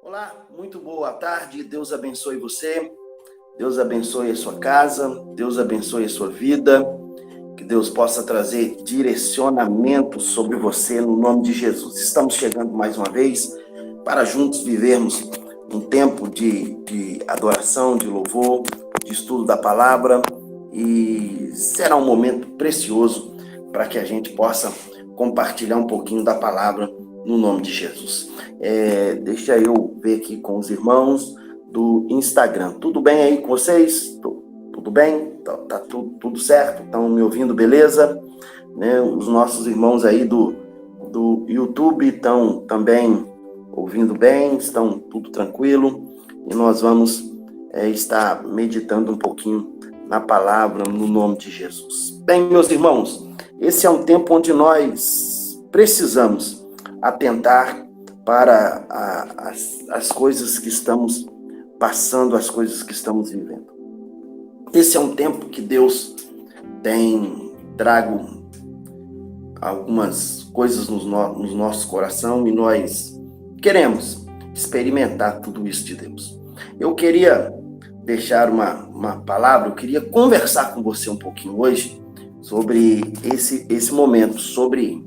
Olá, muito boa tarde, Deus abençoe você, Deus abençoe a sua casa, Deus abençoe a sua vida, que Deus possa trazer direcionamento sobre você no nome de Jesus. Estamos chegando mais uma vez para juntos vivermos um tempo de adoração, de louvor, de estudo da palavra, e será um momento precioso para que a gente possa compartilhar um pouquinho da palavra no nome de Jesus. Deixa eu ver aqui com os irmãos do Instagram. Tudo bem aí com vocês? Tudo bem? Tá tudo certo? Estão me ouvindo, beleza? Né? Os nossos irmãos aí do YouTube estão também ouvindo bem, estão tudo tranquilo. E nós vamos estar meditando um pouquinho na palavra no nome de Jesus. Bem, meus irmãos, esse é um tempo onde nós precisamos atentar para as coisas que estamos passando, as coisas que estamos vivendo. Esse é um tempo que Deus tem trago algumas coisas nos nossos corações e nós queremos experimentar tudo isso de Deus. Eu queria deixar uma palavra, eu queria conversar com você um pouquinho hoje sobre esse momento, sobre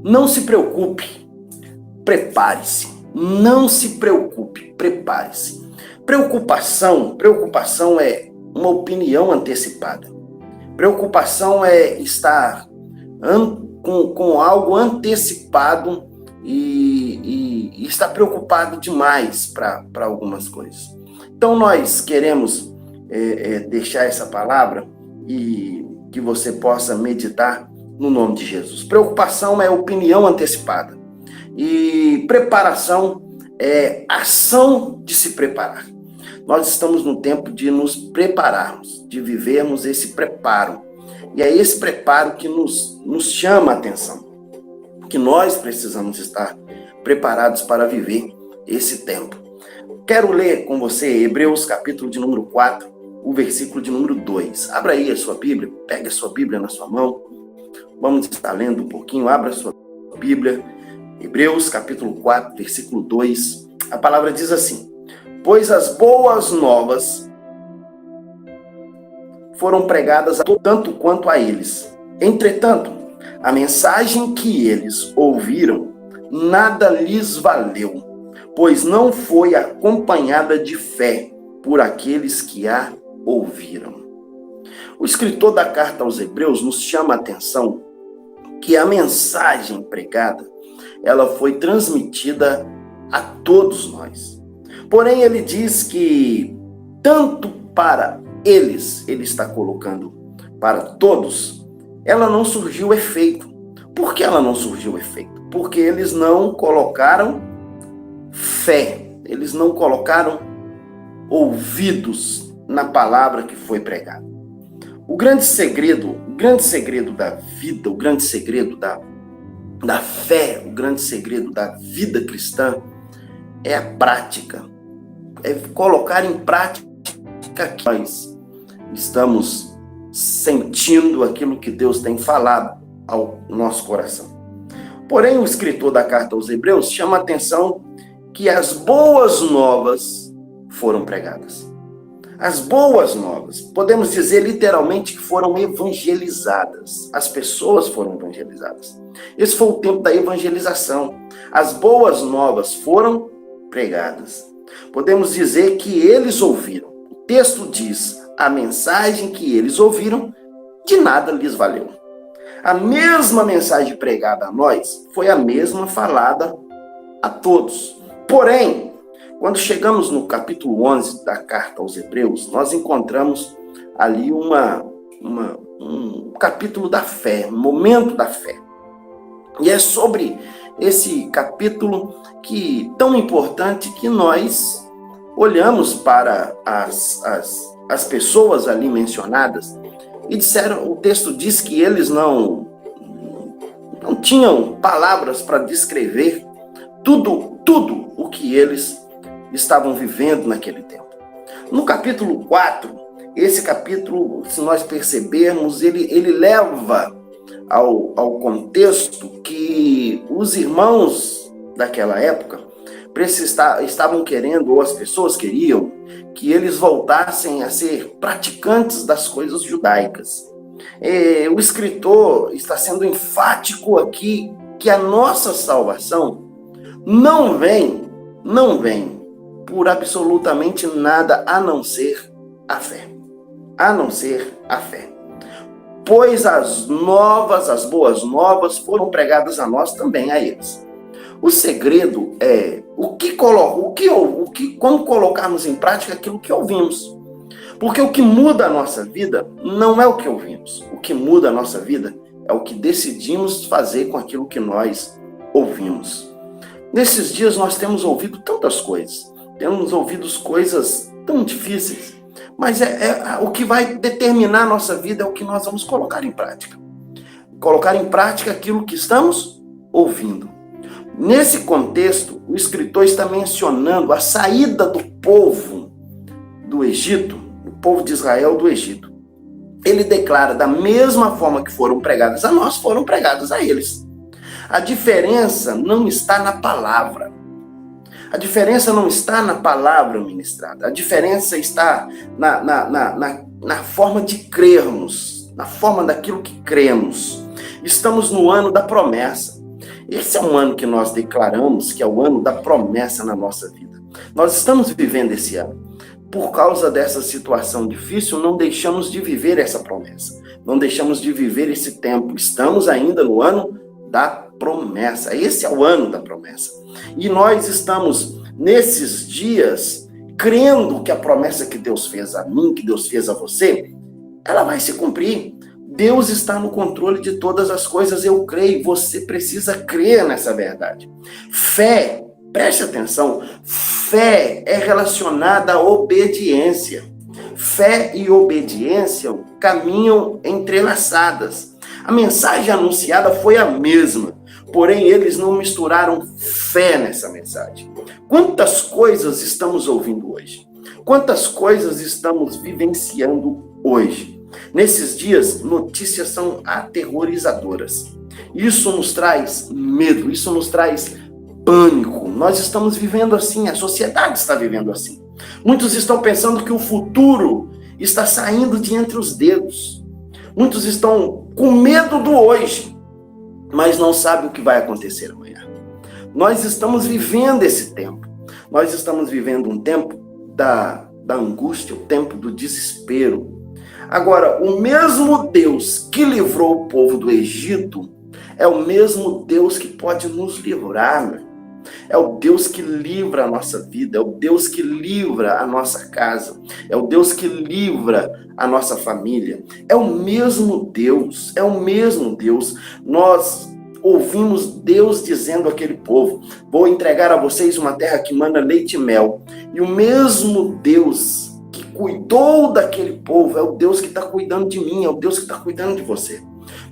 não se preocupe, prepare-se. Não se preocupe, prepare-se. Preocupação é uma opinião antecipada. Preocupação é estar com algo antecipado e estar preocupado demais para algumas coisas. Então nós queremos deixar essa palavra e que você possa meditar no nome de Jesus. Preocupação é opinião antecipada. E preparação é ação de se preparar. Nós estamos no tempo de nos prepararmos, de vivermos esse preparo. E é esse preparo que nos chama a atenção. Que nós precisamos estar preparados para viver esse tempo. Quero ler com você Hebreus capítulo de número 4, o versículo de número 2. Abra aí a sua Bíblia, pegue a sua Bíblia na sua mão. Vamos estar lendo um pouquinho, abra a sua Bíblia. Hebreus capítulo 4, versículo 2. A palavra diz assim: pois as boas novas foram pregadas tanto quanto a eles. Entretanto, a mensagem que eles ouviram nada lhes valeu, pois não foi acompanhada de fé por aqueles que a ouviram. O escritor da carta aos Hebreus nos chama a atenção que a mensagem pregada, ela foi transmitida a todos nós. Porém, ele diz que tanto para eles, ele está colocando para todos, ela não surgiu efeito. Por que ela não surgiu efeito? Porque eles não colocaram fé, eles não colocaram ouvidos na palavra que foi pregada. O grande segredo da vida, o grande segredo da fé, o grande segredo da vida cristã é a prática. É colocar em prática que nós estamos sentindo aquilo que Deus tem falado ao nosso coração. Porém, o escritor da carta aos Hebreus chama a atenção que as boas novas foram pregadas. As boas novas, podemos dizer literalmente que foram evangelizadas. As pessoas foram evangelizadas. Esse foi o tempo da evangelização. As boas novas foram pregadas. Podemos dizer que eles ouviram. O texto diz, a mensagem que eles ouviram, de nada lhes valeu. A mesma mensagem pregada a nós, foi a mesma falada a todos. Porém, quando chegamos no capítulo 11 da carta aos Hebreus, nós encontramos ali um capítulo da fé, um momento da fé. E é sobre esse capítulo tão importante que nós olhamos para as pessoas ali mencionadas e disseram, o texto diz que eles não tinham palavras para descrever tudo o que eles estavam vivendo naquele tempo. No capítulo 4, esse capítulo, se nós percebermos, ele leva ao contexto que os irmãos daquela época estavam querendo, ou as pessoas queriam, que eles voltassem a ser praticantes das coisas judaicas. O escritor está sendo enfático aqui que a nossa salvação não vem por absolutamente nada a não ser a fé. A não ser a fé. Pois as boas novas foram pregadas a nós também, a eles. O segredo é como colocarmos em prática aquilo que ouvimos. Porque o que muda a nossa vida não é o que ouvimos. O que muda a nossa vida é o que decidimos fazer com aquilo que nós ouvimos. Nesses dias nós temos ouvido tantas coisas. Temos ouvido coisas tão difíceis. Mas o que vai determinar a nossa vida é o que nós vamos colocar em prática. Colocar em prática aquilo que estamos ouvindo. Nesse contexto, o escritor está mencionando a saída do povo do Egito, o povo de Israel do Egito. Ele declara, da mesma forma que foram pregadas a nós, foram pregadas a eles. A diferença não está na palavra. A diferença não está na palavra ministrada. A diferença está na forma de crermos, na forma daquilo que cremos. Estamos no ano da promessa. Esse é um ano que nós declaramos que é o ano da promessa na nossa vida. Nós estamos vivendo esse ano. Por causa dessa situação difícil, não deixamos de viver essa promessa. Não deixamos de viver esse tempo. Estamos ainda no ano da promessa. Esse é o ano da promessa. E nós estamos, nesses dias, crendo que a promessa que Deus fez a mim, que Deus fez a você, ela vai se cumprir. Deus está no controle de todas as coisas, eu creio. Você precisa crer nessa verdade. Fé, preste atenção, fé é relacionada à obediência. Fé e obediência caminham entrelaçadas. A mensagem anunciada foi a mesma, porém eles não misturaram fé nessa mensagem. Quantas coisas estamos ouvindo hoje? Quantas coisas estamos vivenciando hoje? Nesses dias, notícias são aterrorizadoras. Isso nos traz medo, isso nos traz pânico. Nós estamos vivendo assim, a sociedade está vivendo assim. Muitos estão pensando que o futuro está saindo de entre os dedos. Muitos estão com medo do hoje, mas não sabem o que vai acontecer amanhã. Nós estamos vivendo esse tempo. Nós estamos vivendo um tempo da angústia, o tempo do desespero. Agora, o mesmo Deus que livrou o povo do Egito é o mesmo Deus que pode nos livrar, né? É o Deus que livra a nossa vida, é o Deus que livra a nossa casa, é o Deus que livra a nossa família. É o mesmo Deus, é o mesmo Deus. Nós ouvimos Deus dizendo àquele povo: vou entregar a vocês uma terra que mana leite e mel. E o mesmo Deus que cuidou daquele povo é o Deus que está cuidando de mim, é o Deus que está cuidando de você.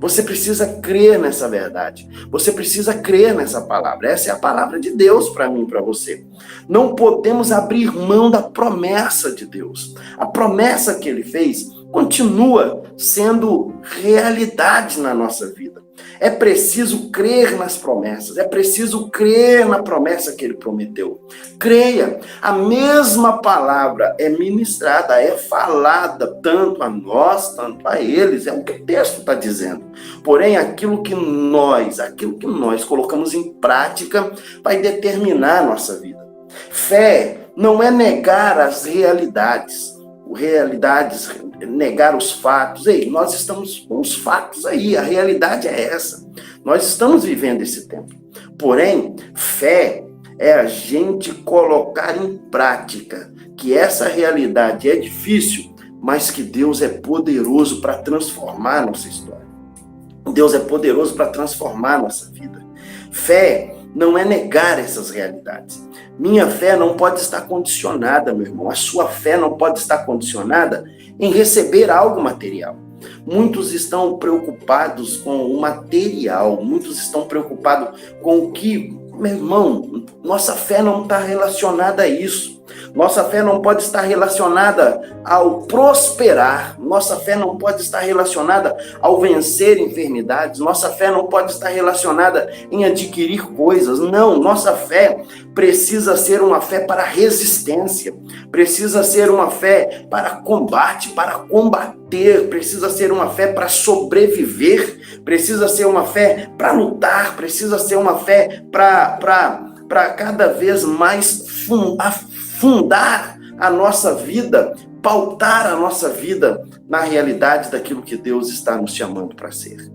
Você precisa crer nessa verdade. Você precisa crer nessa palavra. Essa é a palavra de Deus para mim e para você. Não podemos abrir mão da promessa de Deus. A promessa que Ele fez continua sendo realidade na nossa vida. É preciso crer nas promessas. É preciso crer na promessa que Ele prometeu. Creia. A mesma palavra é ministrada, é falada tanto a nós, tanto a eles. É o que o texto está dizendo. Porém, aquilo que nós colocamos em prática vai determinar a nossa vida. Fé não é negar as realidades, negar os fatos. Ei, nós estamos com os fatos aí, a realidade é essa. Nós estamos vivendo esse tempo. Porém, fé é a gente colocar em prática que essa realidade é difícil, mas que Deus é poderoso para transformar a nossa história. Deus é poderoso para transformar a nossa vida. Fé não é negar essas realidades. Minha fé não pode estar condicionada, meu irmão. A sua fé não pode estar condicionada em receber algo material. Muitos estão preocupados com o material. Muitos estão preocupados com o que, meu irmão, nossa fé não está relacionada a isso. Nossa fé não pode estar relacionada ao prosperar. Nossa fé não pode estar relacionada ao vencer enfermidades. Nossa fé não pode estar relacionada em adquirir coisas. Não, nossa fé precisa ser uma fé para resistência. Precisa ser uma fé para combate, para combater. Precisa ser uma fé para sobreviver. Precisa ser uma fé para lutar. Precisa ser uma fé para cada vez mais fundar a nossa vida, pautar a nossa vida na realidade daquilo que Deus está nos chamando para ser.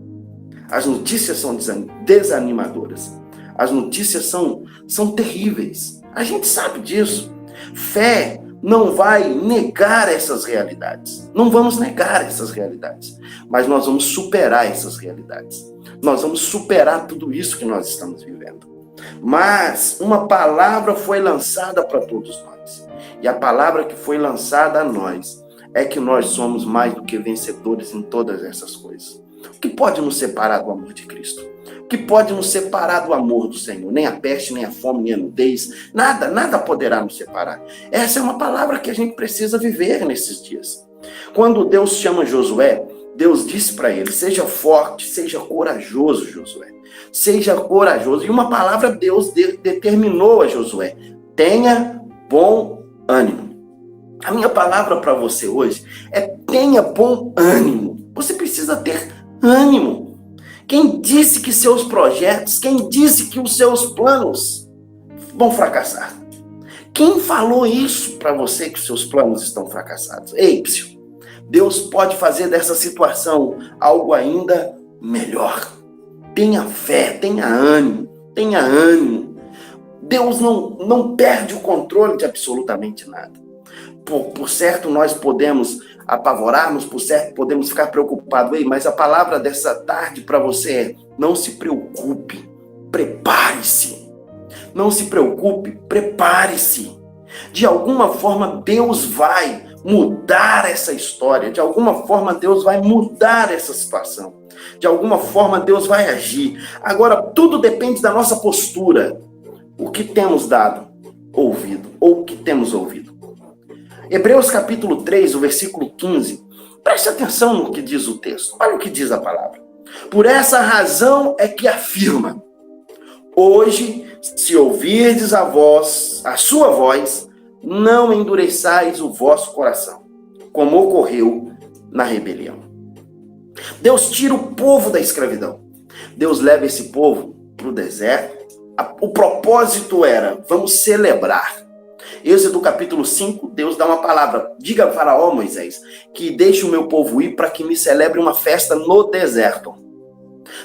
As notícias são desanimadoras. As notícias são terríveis. A gente sabe disso. Fé não vai negar essas realidades. Não vamos negar essas realidades. Mas nós vamos superar essas realidades. Nós vamos superar tudo isso que nós estamos vivendo. Mas uma palavra foi lançada para todos nós. E a palavra que foi lançada a nós é que nós somos mais do que vencedores em todas essas coisas. O que pode nos separar do amor de Cristo? O que pode nos separar do amor do Senhor? Nem a peste, nem a fome, nem a nudez. Nada poderá nos separar. Essa é uma palavra que a gente precisa viver nesses dias. Quando Deus chama Josué, Deus disse para ele: seja forte, seja corajoso, Josué. Seja corajoso. E uma palavra Deus determinou a Josué: tenha bom ânimo. A minha palavra para você hoje é: tenha bom ânimo. Você precisa ter ânimo. Quem disse que seus projetos, quem disse que os seus planos vão fracassar? Quem falou isso para você, que os seus planos estão fracassados? Ei, psiu, Deus pode fazer dessa situação algo ainda melhor. Tenha fé, tenha ânimo, tenha ânimo. Deus não perde o controle de absolutamente nada. Por certo, nós podemos apavorar-nos, por certo, podemos ficar preocupados. Ei, mas a palavra dessa tarde para você é: não se preocupe, prepare-se. Não se preocupe, prepare-se. De alguma forma, Deus vai mudar essa história. De alguma forma, Deus vai mudar essa situação. De alguma forma, Deus vai agir. Agora, tudo depende da nossa postura. O que temos dado ouvido, ou o que temos ouvido. Hebreus capítulo 3, o versículo 15. Preste atenção no que diz o texto. Olha o que diz a palavra. Por essa razão é que afirma: hoje, se ouvirdes a sua voz, não endureçais o vosso coração, como ocorreu na rebelião. Deus tira o povo da escravidão. Deus leva esse povo para o deserto. O propósito era: vamos celebrar. Êxodo capítulo 5, Deus dá uma palavra: diga a Faraó, Moisés, que deixe o meu povo ir para que me celebre uma festa no deserto.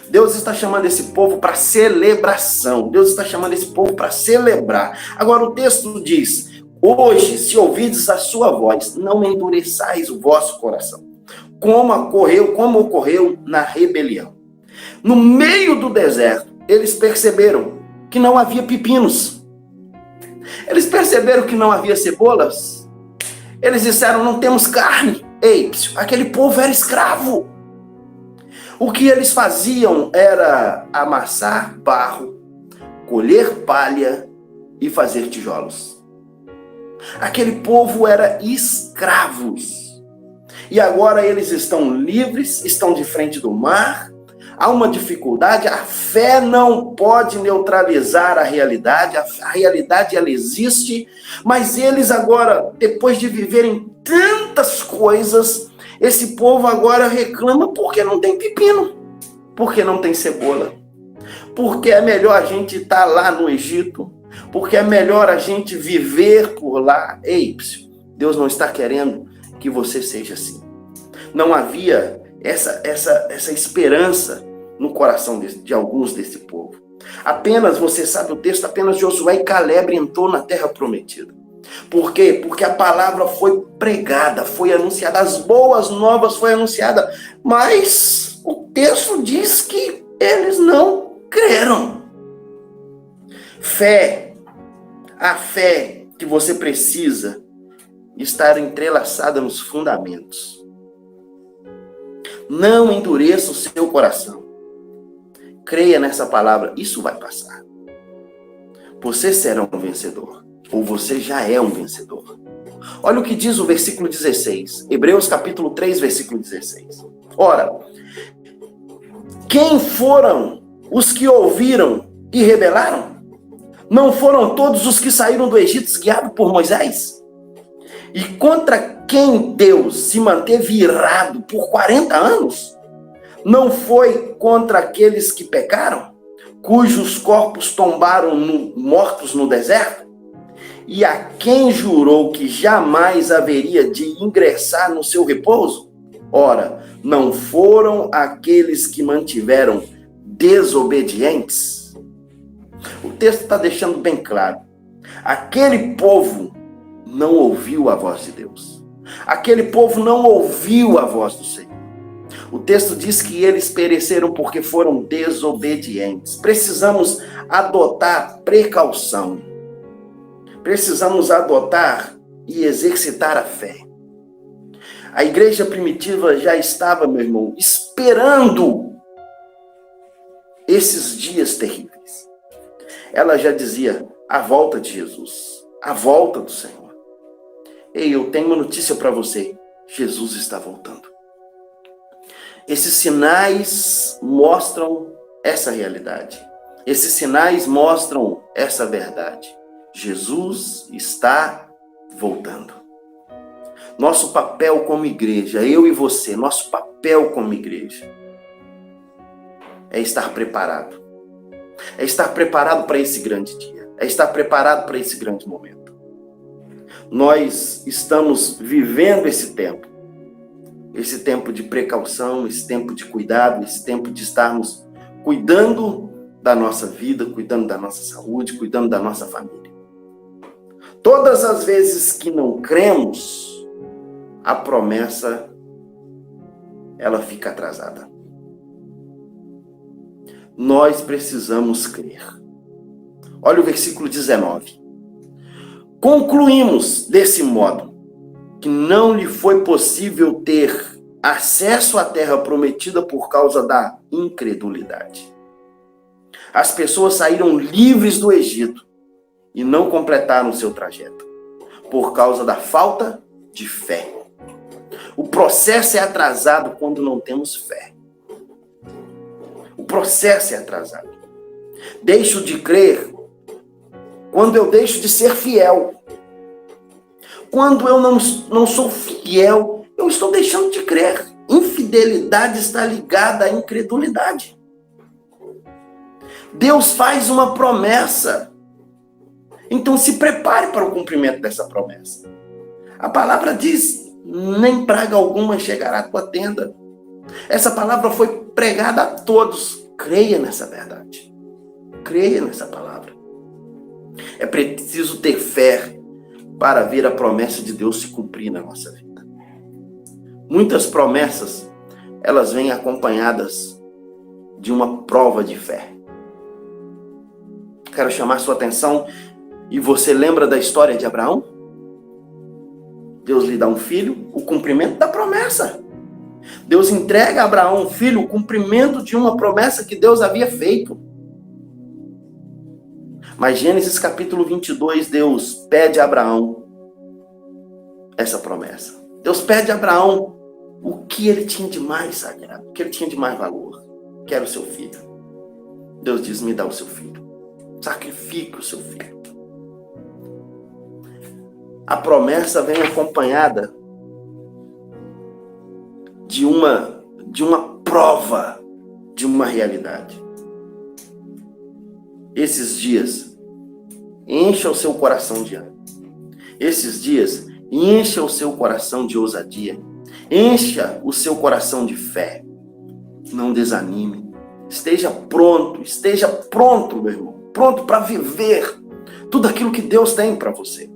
Deus está chamando esse povo para celebração. Deus está chamando esse povo para celebrar. Agora o texto diz: hoje, se ouvirdes a sua voz, não endureçais o vosso coração, como ocorreu na rebelião. No meio do deserto, eles perceberam que não havia pepinos. Eles perceberam que não havia cebolas. Eles disseram: não temos carne. Ei, aquele povo era escravo. O que eles faziam era amassar barro, colher palha e fazer tijolos. Aquele povo era escravos. E agora eles estão livres, estão de frente do mar. Há uma dificuldade. A fé não pode neutralizar a realidade. A realidade, ela existe. Mas eles agora, depois de viverem tantas coisas, esse povo agora reclama porque não tem pepino, porque não tem cebola, porque é melhor a gente estar lá no Egito, porque é melhor a gente viver por lá. Ei, Deus não está querendo que você seja assim. Não havia essa esperança no coração de alguns desse povo. Apenas, você sabe o texto, apenas Josué e Caleb entrou na terra prometida. Por quê? Porque a palavra foi pregada, foi anunciada, as boas novas foi anunciada, mas o texto diz que eles não creram. Fé, a fé que você precisa estar entrelaçada nos fundamentos. Não endureça o seu coração. Creia nessa palavra, isso vai passar. Você será um vencedor, ou você já é um vencedor. Olha o que diz o versículo 16. Hebreus capítulo 3, versículo 16. Ora, quem foram os que ouviram e rebelaram? Não foram todos os que saíram do Egito guiados por Moisés? E contra quem Deus se manteve irado por 40 anos? Não foi contra aqueles que pecaram, cujos corpos tombaram mortos no deserto? E a quem jurou que jamais haveria de ingressar no seu repouso? Ora, não foram aqueles que mantiveram desobedientes? O texto está deixando bem claro. Aquele povo não ouviu a voz de Deus. Aquele povo não ouviu a voz do Senhor. O texto diz que eles pereceram porque foram desobedientes. Precisamos adotar precaução. Precisamos adotar e exercitar a fé. A igreja primitiva já estava, meu irmão, esperando esses dias terríveis. Ela já dizia a volta de Jesus, a volta do Senhor. Ei, eu tenho uma notícia para você. Jesus está voltando. Esses sinais mostram essa realidade. Esses sinais mostram essa verdade. Jesus está voltando. Nosso papel como igreja, eu e você, nosso papel como igreja é estar preparado. É estar preparado para esse grande dia. É estar preparado para esse grande momento. Nós estamos vivendo esse tempo de precaução, esse tempo de cuidado, esse tempo de estarmos cuidando da nossa vida, cuidando da nossa saúde, cuidando da nossa família. Todas as vezes que não cremos, a promessa, ela fica atrasada. Nós precisamos crer. Olha o versículo 19. Concluímos desse modo que não lhe foi possível ter acesso à terra prometida por causa da incredulidade. As pessoas saíram livres do Egito e não completaram o seu trajeto por causa da falta de fé. O processo é atrasado quando não temos fé. O processo é atrasado. Deixo de crer quando eu deixo de ser fiel. Quando eu não sou fiel, eu estou deixando de crer. Infidelidade está ligada à incredulidade. Deus faz uma promessa. Então se prepare para o cumprimento dessa promessa. A palavra diz: nem praga alguma chegará à tua tenda. Essa palavra foi pregada a todos. Creia nessa verdade. Creia nessa palavra. É preciso ter fé para ver a promessa de Deus se cumprir na nossa vida. Muitas promessas, elas vêm acompanhadas de uma prova de fé. Quero chamar sua atenção, e você lembra da história de Abraão? Deus lhe dá um filho, o cumprimento da promessa. Deus entrega a Abraão um filho, o cumprimento de uma promessa que Deus havia feito. Mas Gênesis capítulo 22, Deus pede a Abraão essa promessa. Deus pede a Abraão o que ele tinha de mais sagrado, o que ele tinha de mais valor, que era o seu filho. Deus diz: me dá o seu filho. Sacrifique o seu filho. A promessa vem acompanhada de uma prova, de uma realidade. Esses dias, encha o seu coração de ânimo. Esses dias, encha o seu coração de ousadia. Encha o seu coração de fé. Não desanime. Esteja pronto, meu irmão. Pronto para viver tudo aquilo que Deus tem para você.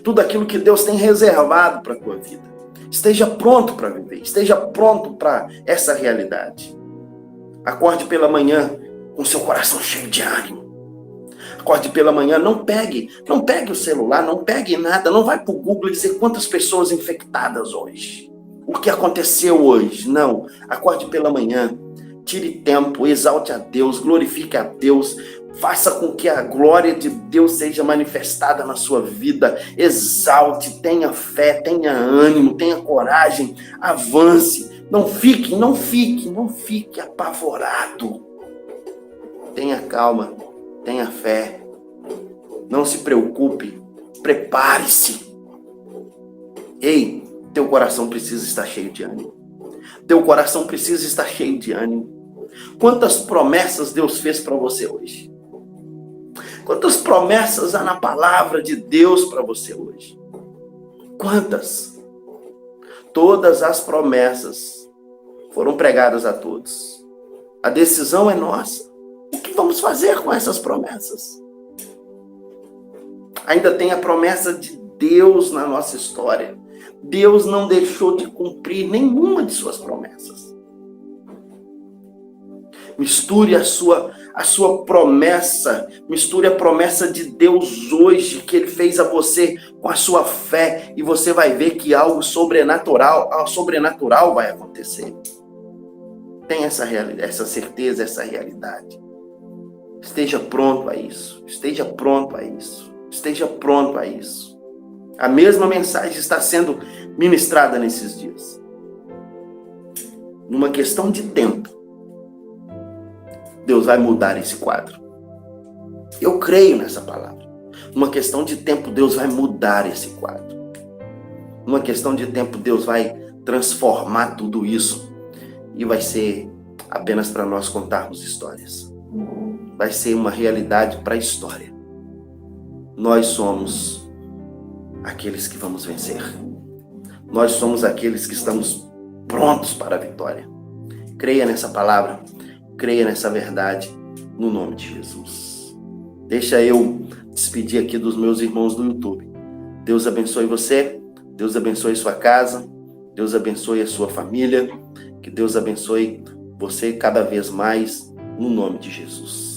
Tudo aquilo que Deus tem reservado para a tua vida. Esteja pronto para viver. Esteja pronto para essa realidade. Acorde pela manhã com seu coração cheio de ânimo. Acorde pela manhã, não pegue o celular, não pegue nada, não vai para o Google dizer quantas pessoas infectadas hoje. O que aconteceu hoje? Não. Acorde pela manhã, tire tempo, exalte a Deus, glorifique a Deus, Faça com que a glória de Deus seja manifestada na sua vida. Exalte, tenha fé, tenha ânimo, tenha coragem, avance. Não fique apavorado. Tenha calma, tenha fé. Não se preocupe, prepare-se. Ei, teu coração precisa estar cheio de ânimo. Teu coração precisa estar cheio de ânimo. Quantas promessas Deus fez para você hoje? Quantas promessas há na palavra de Deus para você hoje? Quantas? Todas as promessas foram pregadas a todos. A decisão é nossa. O que vamos fazer com essas promessas? Ainda tem a promessa de Deus na nossa história. Deus não deixou de cumprir nenhuma de suas promessas. Misture a sua promessa, misture a promessa de Deus hoje, que Ele fez a você, com a sua fé, e você vai ver que algo sobrenatural vai acontecer. Tenha essa certeza, essa realidade. Esteja pronto a isso, esteja pronto a isso, esteja pronto a isso. A mesma mensagem está sendo ministrada nesses dias. Numa questão de tempo, Deus vai mudar esse quadro. Eu creio nessa palavra. Numa questão de tempo, Deus vai mudar esse quadro. Numa questão de tempo, Deus vai transformar tudo isso. E vai ser apenas para nós contarmos histórias. Vai ser uma realidade para a história. Nós somos aqueles que vamos vencer. Nós somos aqueles que estamos prontos para a vitória. Creia nessa palavra. Creia nessa verdade, no nome de Jesus. Deixa eu despedir aqui dos meus irmãos do YouTube. Deus abençoe você, Deus abençoe sua casa, Deus abençoe a sua família, que Deus abençoe você cada vez mais, no nome de Jesus.